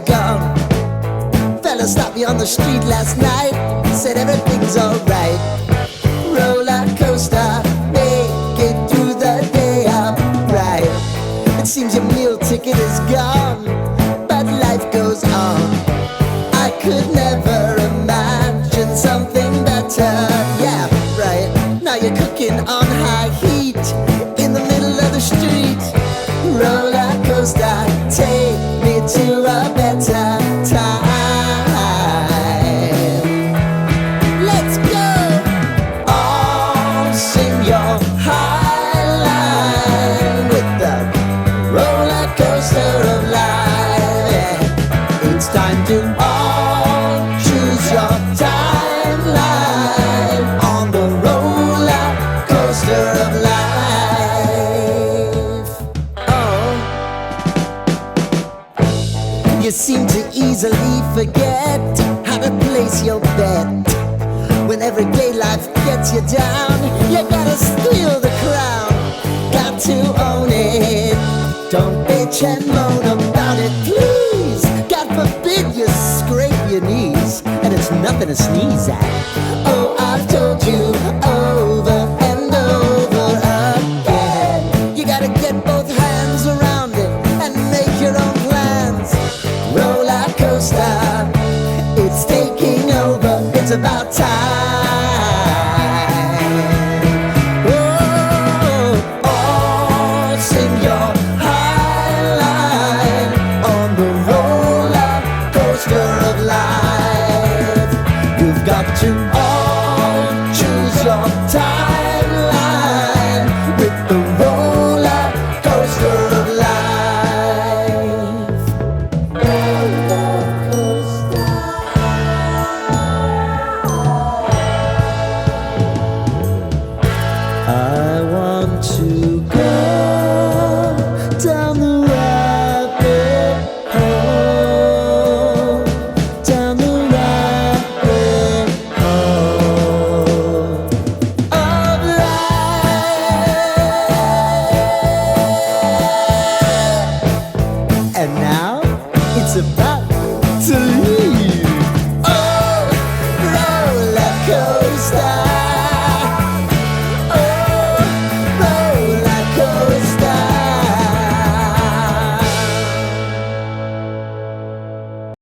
gone. Fella stopped me on the street last night, said everything's alright. Roller coaster, make it through the day upright. It seems your meal ticket is gone, but life goes on. I could never imagine something better. Yeah, right. Now you're cooking on high heat in the middle of the street. Roller coaster, take me to a better time. Let's go! All sing your high line with the roller coaster of life. Yeah. It's time to all choose your timeline on the roller coaster of life. Oh, you seem to easily forget how to place your bet. When everyday life gets you down, you gotta steal the crown. Got to own it. Don't bitch and moan about it, please. God forbid you scrape your knees, and it's nothing to sneeze at. Oh, I've told you over and over again, you gotta get both hands around it and make your own plans. Roller coaster, it's taking over, it's about time. Oh, all sing your high line on the roller coaster of life. You've got to all choose your timeline with the roller coaster of life. Roller coaster. I want to go down the rabbit hole, down the rabbit hole of life. And now it's about to leave. Oh, roller coaster.